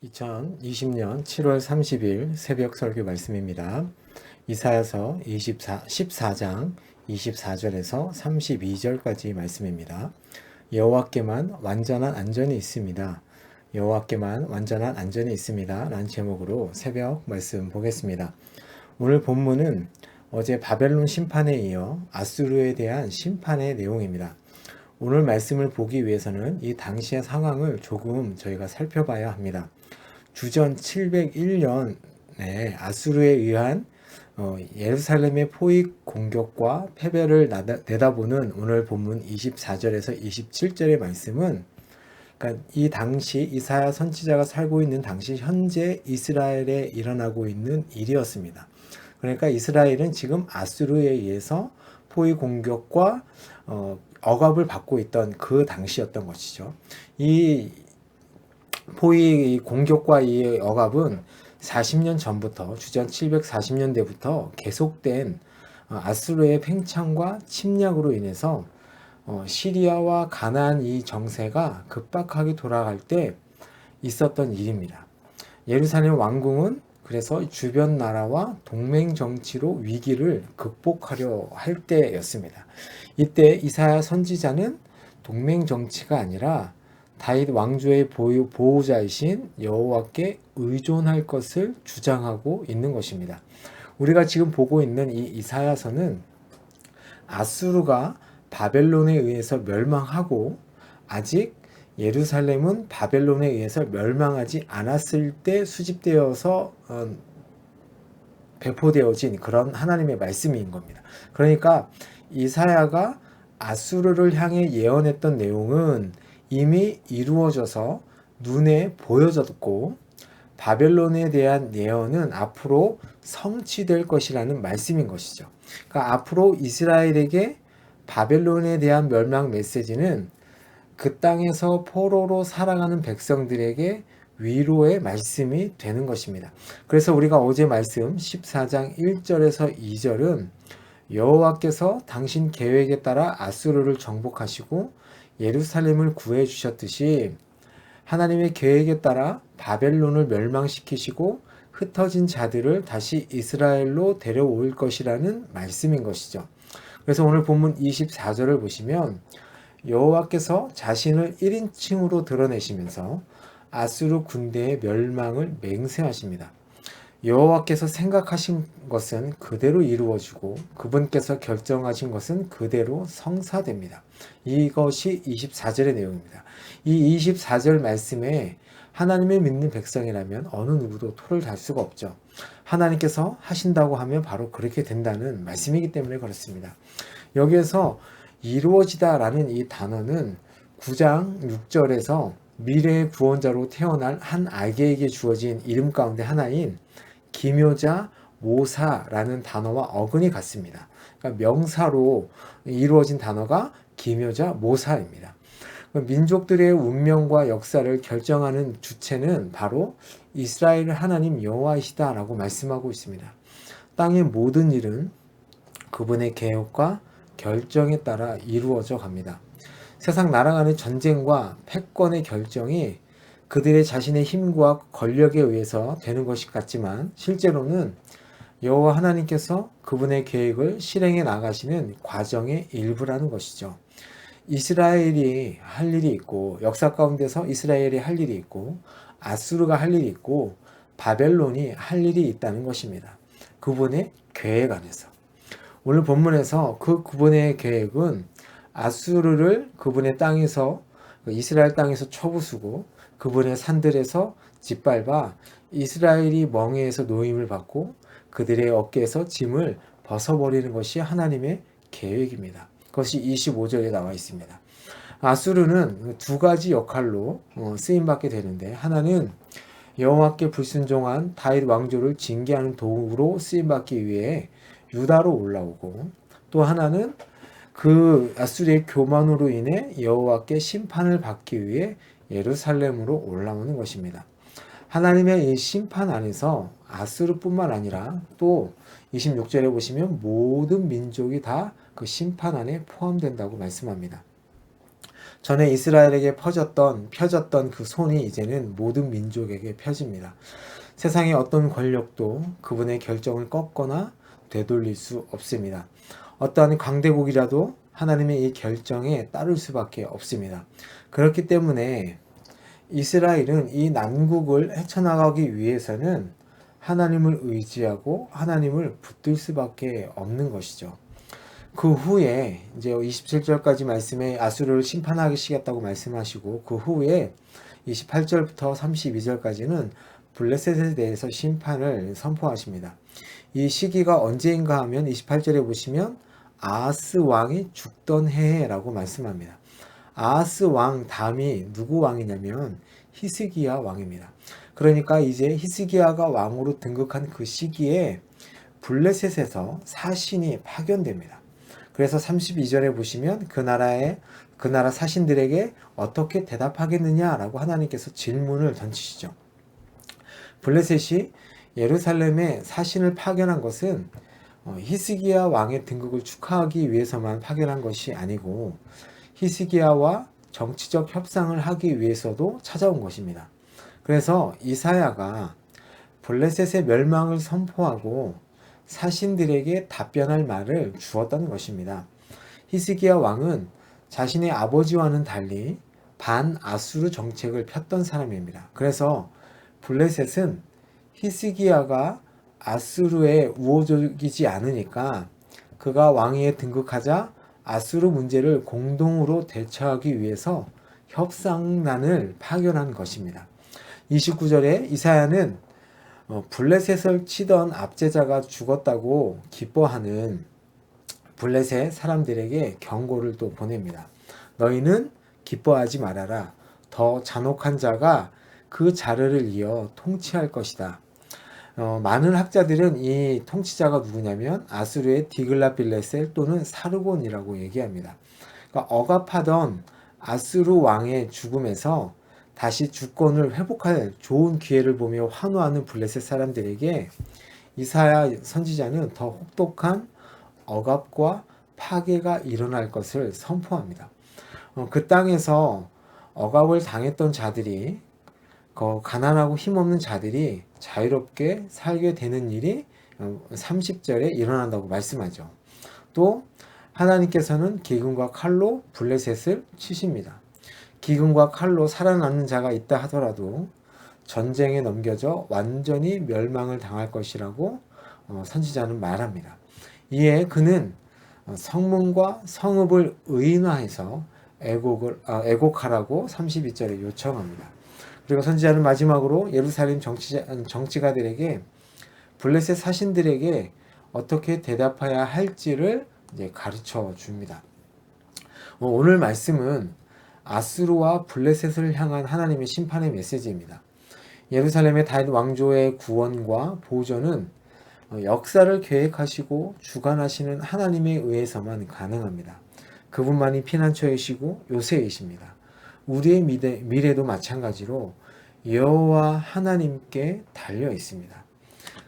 2020년 7월 30일 새벽 설교 말씀입니다. 이사야서 14장 24절에서 32절까지 말씀입니다. 여호와께만 완전한 안전이 있습니다. 여호와께만 완전한 안전이 있습니다. 라는 제목으로 새벽 말씀 보겠습니다. 오늘 본문은 어제 바벨론 심판에 이어 아수르에 대한 심판의 내용입니다. 오늘 말씀을 보기 위해서는 이 당시의 상황을 조금 저희가 살펴봐야 합니다. 주전 701년에 아수르에 의한 예루살렘의 포획 공격과 패배를 내다보는 오늘 본문 24절에서 27절의 말씀은, 그러니까 이 당시 이사야 선지자가 살고 있는 당시 현재 이스라엘에 일어나고 있는 일이었습니다. 그러니까 이스라엘은 지금 아수르에 의해서 포획 공격과 억압을 받고 있던 그 당시였던 것이죠. 이 포위 공격과 이 억압은 40년 전부터 주전 740년대부터 계속된 아수르의 팽창과 침략으로 인해서 시리아와 가나안 이 정세가 급박하게 돌아갈 때 있었던 일입니다. 예루살렘 왕궁은 그래서 주변 나라와 동맹 정치로 위기를 극복하려 할 때였습니다. 이때 이사야 선지자는 동맹 정치가 아니라 다윗 왕조의 보호자이신 여호와께 의존할 것을 주장하고 있는 것입니다. 우리가 지금 보고 있는 이 이사야서는 아수르가 바벨론에 의해서 멸망하고 아직 예루살렘은 바벨론에 의해서 멸망하지 않았을 때 수집되어서 배포되어진 그런 하나님의 말씀인 겁니다. 그러니까 이사야가 아수르를 향해 예언했던 내용은 이미 이루어져서 눈에 보여졌고, 바벨론에 대한 예언은 앞으로 성취될 것이라는 말씀인 것이죠. 그러니까 앞으로 이스라엘에게 바벨론에 대한 멸망 메시지는 그 땅에서 포로로 살아가는 백성들에게 위로의 말씀이 되는 것입니다. 그래서 우리가 어제 말씀 14장 1절에서 2절은 여호와께서 당신 계획에 따라 아수르를 정복하시고 예루살렘을 구해 주셨듯이 하나님의 계획에 따라 바벨론을 멸망시키시고 흩어진 자들을 다시 이스라엘로 데려올 것이라는 말씀인 것이죠. 그래서 오늘 본문 24절을 보시면 여호와께서 자신을 1인칭으로 드러내시면서 아수르 군대의 멸망을 맹세하십니다. 여호와께서 생각하신 것은 그대로 이루어지고 그분께서 결정하신 것은 그대로 성사됩니다. 이것이 24절의 내용입니다. 이 24절 말씀에 하나님을 믿는 백성이라면 어느 누구도 토를 달 수가 없죠. 하나님께서 하신다고 하면 바로 그렇게 된다는 말씀이기 때문에 그렇습니다. 여기에서 이루어지다라는 이 단어는 9장 6절에서 미래의 구원자로 태어날 한 아기에게 주어진 이름 가운데 하나인 기묘자 모사라는 단어와 어근이 같습니다. 그러니까 명사로 이루어진 단어가 기묘자 모사입니다. 민족들의 운명과 역사를 결정하는 주체는 바로 이스라엘 하나님 여호와이시다라고 말씀하고 있습니다. 땅의 모든 일은 그분의 계획과 결정에 따라 이루어져 갑니다. 세상 나라 간의 전쟁과 패권의 결정이 그들의 자신의 힘과 권력에 의해서 되는 것이 같지만 실제로는 여호와 하나님께서 그분의 계획을 실행해 나가시는 과정의 일부라는 것이죠. 이스라엘이 할 일이 있고, 역사 가운데서 이스라엘이 할 일이 있고, 아수르가 할 일이 있고, 바벨론이 할 일이 있다는 것입니다. 그분의 계획 안에서. 오늘 본문에서 그분의 계획은 아수르를 그분의 땅에서, 이스라엘 땅에서 쳐부수고 그분의 산들에서 짓밟아 이스라엘이 멍에에서 노임을 받고 그들의 어깨에서 짐을 벗어버리는 것이 하나님의 계획입니다. 그것이 25절에 나와 있습니다. 아수르는 두 가지 역할로 쓰임받게 되는데, 하나는 여호와께 불순종한 다윗 왕조를 징계하는 도구로 쓰임받기 위해 유다로 올라오고, 또 하나는 그 아수르의 교만으로 인해 여호와께 심판을 받기 위해 예루살렘으로 올라오는 것입니다. 하나님의 이 심판 안에서 아수르뿐만 아니라 또 26절에 보시면 모든 민족이 다 그 심판 안에 포함된다고 말씀합니다. 전에 이스라엘에게 펴졌던 그 손이 이제는 모든 민족에게 펴집니다. 세상의 어떤 권력도 그분의 결정을 꺾거나 되돌릴 수 없습니다. 어떠한 강대국이라도 하나님의 이 결정에 따를 수밖에 없습니다. 그렇기 때문에 이스라엘은 이 난국을 헤쳐나가기 위해서는 하나님을 의지하고 하나님을 붙들 수밖에 없는 것이죠. 그 후에 이제 27절까지 말씀에 아수르를 심판하시겠다고 말씀하시고 그 후에 28절부터 32절까지는 블레셋에 대해서 심판을 선포하십니다. 이 시기가 언제인가 하면 28절에 보시면 아하스 왕이 죽던 해라고 말씀합니다. 아하스 왕 다음이 누구 왕이냐면 히스기야 왕입니다. 그러니까 이제 히스기야가 왕으로 등극한 그 시기에 블레셋에서 사신이 파견됩니다. 그래서 32절에 보시면 그 나라 사신들에게 어떻게 대답하겠느냐라고 하나님께서 질문을 던지시죠. 블레셋이 예루살렘에 사신을 파견한 것은 히스기야 왕의 등극을 축하하기 위해서만 파견한 것이 아니고 히스기야와 정치적 협상을 하기 위해서도 찾아온 것입니다. 그래서 이사야가 블레셋의 멸망을 선포하고 사신들에게 답변할 말을 주었다는 것입니다. 히스기야 왕은 자신의 아버지와는 달리 반아수르 정책을 폈던 사람입니다. 그래서 블레셋은 히스기야가 아수르에 우호적이지 않으니까 그가 왕위에 등극하자 아수르 문제를 공동으로 대처하기 위해서 협상단을 파견한 것입니다. 29절에 이사야는 블레셋을 치던 압제자가 죽었다고 기뻐하는 블레셋 사람들에게 경고를 또 보냅니다. 너희는 기뻐하지 말아라. 더 잔혹한 자가 그 자르를 이어 통치할 것이다. 많은 학자들은 이 통치자가 누구냐면 아수르의 디글라빌레셀 또는 사르곤이라고 얘기합니다. 그러니까 억압하던 아수르 왕의 죽음에서 다시 주권을 회복할 좋은 기회를 보며 환호하는 블레셋 사람들에게 이사야 선지자는 더 혹독한 억압과 파괴가 일어날 것을 선포합니다. 그 땅에서 억압을 당했던 자들이 가난하고 힘없는 자들이 자유롭게 살게 되는 일이 30절에 일어난다고 말씀하죠. 또 하나님께서는 기근과 칼로 블레셋을 치십니다. 기근과 칼로 살아남는 자가 있다 하더라도 전쟁에 넘겨져 완전히 멸망을 당할 것이라고 선지자는 말합니다. 이에 그는 성문과 성읍을 의인화해서 애곡하라고 32절에 요청합니다. 그리고 선지자는 마지막으로 예루살렘 정치가들에게 블레셋 사신들에게 어떻게 대답해야 할지를 이제 가르쳐 줍니다. 오늘 말씀은 아수르와 블레셋을 향한 하나님의 심판의 메시지입니다. 예루살렘의 다윗 왕조의 구원과 보존은 역사를 계획하시고 주관하시는 하나님에 의해서만 가능합니다. 그분만이 피난처이시고 요새이십니다. 우리의 미래도 마찬가지로 여호와 하나님께 달려 있습니다.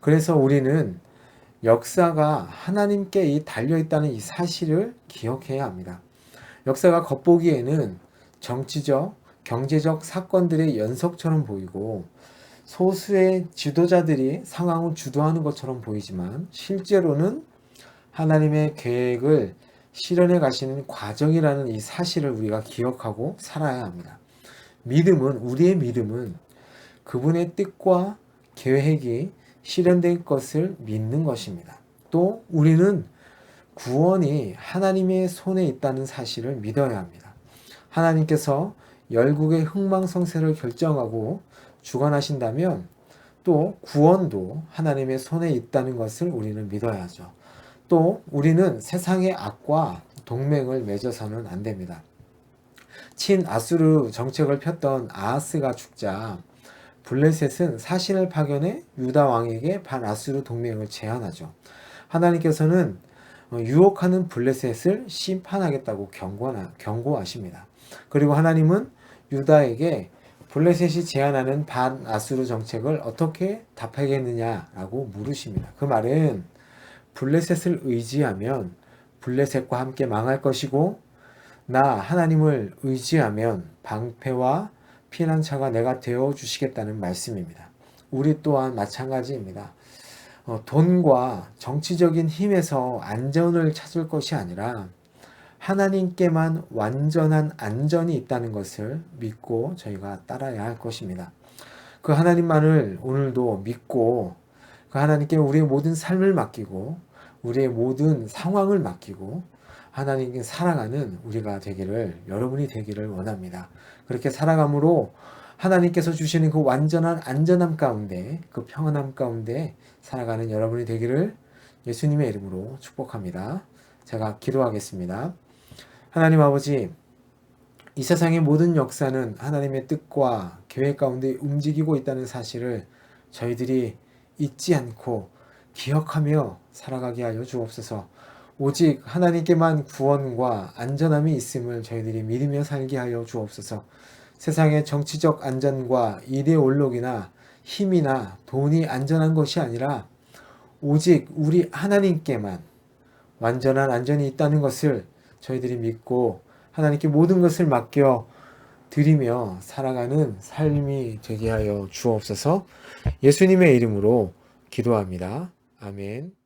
그래서 우리는 역사가 하나님께 달려 있다는 이 사실을 기억해야 합니다. 역사가 겉보기에는 정치적, 경제적 사건들의 연속처럼 보이고 소수의 지도자들이 상황을 주도하는 것처럼 보이지만 실제로는 하나님의 계획을 실현해 가시는 과정이라는 이 사실을 우리가 기억하고 살아야 합니다. 우리의 믿음은 그분의 뜻과 계획이 실현될 것을 믿는 것입니다. 또 우리는 구원이 하나님의 손에 있다는 사실을 믿어야 합니다. 하나님께서 열국의 흥망성쇠를 결정하고 주관하신다면 또 구원도 하나님의 손에 있다는 것을 우리는 믿어야죠. 또 우리는 세상의 악과 동맹을 맺어서는 안 됩니다. 친아수르 정책을 폈던 아하스가 죽자 블레셋은 사신을 파견해 유다 왕에게 반아수르 동맹을 제안하죠. 하나님께서는 유혹하는 블레셋을 심판하겠다고 경고하십니다. 그리고 하나님은 유다에게 블레셋이 제안하는 반아수르 정책을 어떻게 답하겠느냐라고 물으십니다. 그 말은 블레셋을 의지하면 블레셋과 함께 망할 것이고 나 하나님을 의지하면 방패와 피난처가 내가 되어 주시겠다는 말씀입니다. 우리 또한 마찬가지입니다. 돈과 정치적인 힘에서 안전을 찾을 것이 아니라 하나님께만 완전한 안전이 있다는 것을 믿고 저희가 따라야 할 것입니다. 그 하나님만을 오늘도 믿고 그 하나님께 우리의 모든 삶을 맡기고 우리의 모든 상황을 맡기고 하나님께 살아가는 우리가 되기를, 여러분이 되기를 원합니다. 그렇게 살아감으로 하나님께서 주시는 그 완전한 안전함 가운데, 그 평안함 가운데 살아가는 여러분이 되기를 예수님의 이름으로 축복합니다. 제가 기도하겠습니다. 하나님 아버지, 이 세상의 모든 역사는 하나님의 뜻과 계획 가운데 움직이고 있다는 사실을 저희들이 잊지 않고 기억하며 살아가게 하여 주옵소서. 오직 하나님께만 구원과 안전함이 있음을 저희들이 믿으며 살게 하여 주옵소서. 세상의 정치적 안전과 이데올로기나 힘이나 돈이 안전한 것이 아니라 오직 우리 하나님께만 완전한 안전이 있다는 것을 저희들이 믿고 하나님께 모든 것을 맡겨 드리며 살아가는 삶이 되게 하여 주옵소서. 예수님의 이름으로 기도합니다. 아멘.